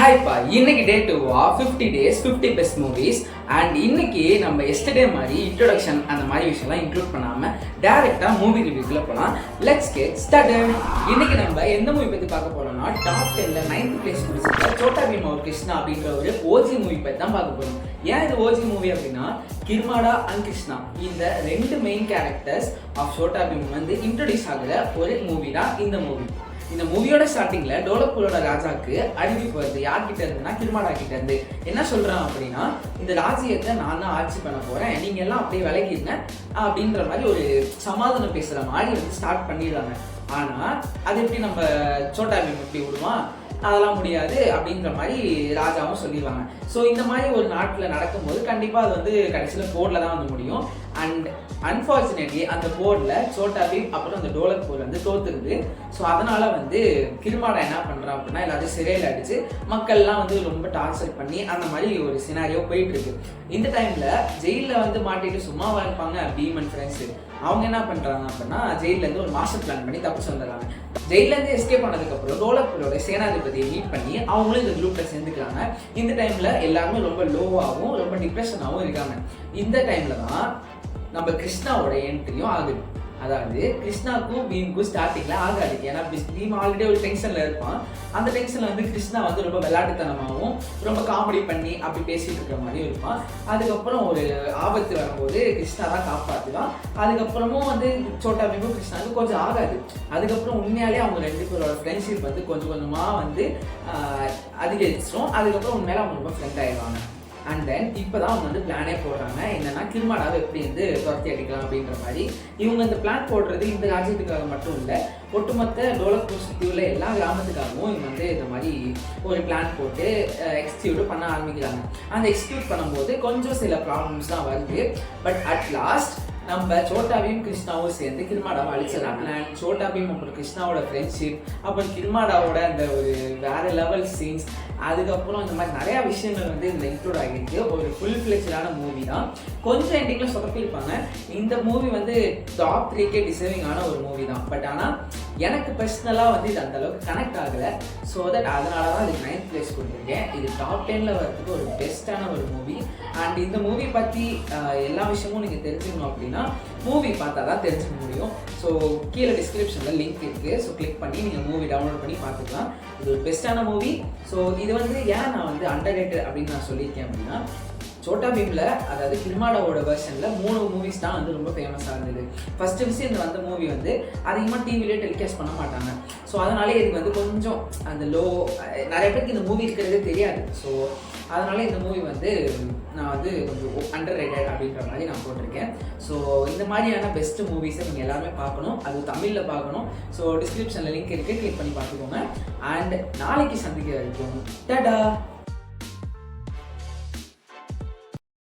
ஹாய்ப்பா, இன்னைக்கு டே 2 50 days 50 best movies. And இன்னைக்கு நம்ம எஸ்டர்டே மாதிரி இன்ட்ரோடக்ஷன் அந்த மாதிரி விஷயம்லாம் இன்க்ளூட் பண்ணாமல் டேரெக்டாக மூவி ரிவ்யூக்குள்ள போகலாம். Let's get started. இன்னைக்கு நம்ம எந்த மூவி பற்றி பார்க்க போறோம்னா டாப் 10ல 9th பிளேஸ் பிடிச்சிருக்க சோட்டா பீம் அவர் கிருஷ்ணா அப்படின்ற ஒரு ஓஜி மூவி பற்றி தான் பார்க்க போகிறோம். ஏன் இது ஓஜி மூவி அப்படின்னா கிர்மாடா அண்ட் கிருஷ்ணா இந்த ரெண்டு main characters of Chhota Bheem வந்து இன்ட்ரோடியூஸ் ஆகுற ஒரு மூவி தான் இந்த மூவி. இந்த மூவியோட ஸ்டார்டிங்ல டோலப்பூரோட ராஜாக்கு அறிவிப்பு வருது. யார்கிட்ட இருந்துன்னா கிர்மாடா கிட்ட இருந்து. என்ன சொல்றான் அப்படின்னா, இந்த ராஜ்யத்தை நான் தான் ஆட்சி பண்ண போறேன், நீங்க எல்லாம் அப்படியே விலகிருங்க அப்படின்ற மாதிரி ஒரு சமாதானம் பேசுற மாதிரி வந்து ஸ்டார்ட் பண்ணிடுறாங்க. ஆனா அது எப்படி நம்ம சோட்டா பீம் எப்படி விடுவான், அதெல்லாம் முடியாது அப்படின்ற மாதிரி ராஜாவும் சொல்லிடுவாங்க. ஸோ இந்த மாதிரி ஒரு நாட்டில் நடக்கும்போது கண்டிப்பாக அது வந்து கடைசியில் போர்டில் தான் வந்து முடியும். அண்ட் அன்ஃபார்ச்சுனேட்லி அந்த போர்டில் சோட்டா பீம் அப்புறம் அந்த டோலக்பூர் வந்து தோத்துருது. ஸோ அதனால் வந்து கிர்மாடா என்ன பண்ணுறான் அப்படின்னா எல்லாத்தையும் சிறையில் அடித்து மக்கள்லாம் வந்து ரொம்ப டார்ச்சர் பண்ணி அந்த மாதிரி ஒரு சினாரியோ போயிட்டு இருக்கு. இந்த டைமில் ஜெயிலில் வந்து மாட்டிட்டு சும்மா இருப்பாங்க பீம் அண்ட் ஃப்ரெண்ட்ஸு. அவங்க என்ன பண்ணுறாங்க அப்படின்னா ஜெயிலேருந்து ஒரு மாஸ்டர் பிளான் பண்ணி தப்பிச்சு வந்துடுறாங்க. ஜெயிலேருந்து எஸ்கேப் ஆனதுக்கப்புறம் டோலக்பூரோட சேனாதிபதியை மீட் பண்ணி அவங்களும் இந்த குரூப்பில் சேர்ந்துக்கிறாங்க. இந்த டைமில் எல்லாருமே ரொம்ப லோவாகவும் ரொம்ப டிப்ரெஷனாகவும் இருக்காங்க. இந்த டைமில் தான் நம்ம கிருஷ்ணாவோட என்ட்ரியும் ஆகுது. அதாவது கிருஷ்ணாவுக்கும் பீமுக்கும் ஸ்டார்டிங்கில் ஆகாது. ஏன்னா பீம் ஆல்ரெடி ஒரு டென்ஷனில் இருப்பான். அந்த டென்ஷனில் வந்து கிருஷ்ணா வந்து ரொம்ப விளையாட்டுத்தனமாகவும் ரொம்ப காமெடி பண்ணி அப்படி பேசிகிட்டு இருக்கிற மாதிரியும் இருப்பான். அதுக்கப்புறம் ஒரு ஆபத்து வரும்போது கிருஷ்ணா தான் காப்பாற்றுவான். அதுக்கப்புறமும் வந்து சோட்டா பீமும் கிருஷ்ணாவுக்கு கொஞ்சம் ஆகாது. அதுக்கப்புறம் உண்மையாலே அவங்க ரெண்டு பேரோட ஃப்ரெண்ட்ஷிப் வந்து கொஞ்சம் கொஞ்சமாக வந்து அதிகரிச்சிடும். அதுக்கப்புறம் உண்மையில அவங்க ரொம்ப ஃப்ரெண்ட் ஆயிடுவாங்க. அண்ட் தென் இப்போ தான் அவங்க வந்து பிளானே போடுறாங்க. என்னன்னா கிர்மாடாவை எப்படி வந்து துரத்தி அடிக்கலாம் அப்படின்ற மாதிரி. இவங்க இந்த பிளான் போடுறது இந்த ராஜ்யத்துக்காக மட்டும் இல்லை, ஒட்டுமொத்த டோலக்பூர் சுற்றி உள்ள எல்லா கிராமத்துக்காகவும் இவங்க வந்து இந்த மாதிரி ஒரு பிளான் போட்டு எக்ஸிக்யூட் பண்ண ஆரம்பிக்கிறாங்க. அந்த எக்ஸிக்யூட் பண்ணும்போது கொஞ்சம் சில ப்ராப்ளம்ஸ் தான் வருது. பட் அட் லாஸ்ட் நம்ம சோட்டா பீம் கிருஷ்ணாவும் சேர்ந்து கிர்மாடாவை அழிச்சிடறாங்க. அண்ட் சோட்டா பீம் அப்புறம் கிருஷ்ணாவோட ஃப்ரெண்ட்ஷிப், அப்புறம் கிர்மாடாவோட அந்த ஒரு வேற லெவல் சீன்ஸ், அதுக்கப்புறம் இந்த மாதிரி நிறையா விஷயங்கள் வந்து இதில் இன்க்ளூட் ஆகிருக்கு. ஒரு ஃபுல் ஃப்ளெஜ்டான மூவி தான். கொஞ்சம் எண்டிங்கில் சொதப்பியிருப்பாங்க. இந்த மூவி வந்து டாப் 3க்கே டிசர்விங்கான ஒரு மூவி தான். பட் ஆனால் எனக்கு பர்சனலாக வந்து இது அந்தளவுக்கு கனெக்ட் ஆகலை. ஸோ தட் அதனால தான் இதுக்கு 9th பிளேஸ் கொடுத்துருக்கேன். இது டாப் 10ல் வரதுக்கு ஒரு பெஸ்ட்டான ஒரு மூவி. அண்ட் இந்த மூவி பற்றி எல்லா விஷயமும் நீங்கள் தெரிஞ்சுக்கணும் அப்படின்னா மூவி பார்த்தா தான் தெரிஞ்சுக்க முடியும். ஸோ கீழே டிஸ்கிரிப்ஷனில் லிங்க் இருக்குது. ஸோ கிளிக் பண்ணி நீங்கள் மூவி டவுன்லோட் பண்ணி பார்த்துக்கலாம். இது ஒரு பெஸ்ட்டான மூவி. ஸோ இது வந்து ஏன் நான் வந்து அண்டர்ரேட்டட் அப்படின்னு நான் சொல்லியிருக்கேன் அப்படின்னா, சோட்டா பீமில் அதாவது கிர்மாடாவோட வெர்ஷனில் 3 மூவிஸ் தான் வந்து ரொம்ப ஃபேமஸாக இருந்தது. ஃபஸ்ட்டு விஷயம் இந்த வந்த மூவி வந்து அதிகமாக டிவிலே டெலிகாஸ்ட் பண்ண மாட்டாங்க. ஸோ அதனாலே இதுக்கு வந்து கொஞ்சம் அந்த நிறைய பேருக்கு இந்த மூவி இருக்கிறதே தெரியாது. ஸோ அதனால இந்த மூவி வந்து நான் வந்து கொஞ்சம் அண்டர்ரேட்டட் அப்படின்ற மாதிரி நான் போட்டிருக்கேன். ஸோ இந்த மாதிரியான பெஸ்ட் மூவிஸை நீங்கள் எல்லாருமே பார்க்கணும். அது தமிழில் பார்க்கணும். ஸோ டிஸ்கிரிப்ஷனில் லிங்க் இருக்குது, கிளிக் பண்ணி பார்த்துக்கோங்க. அண்ட் நாளைக்கு சந்திக்க வரைக்கும் டாடா.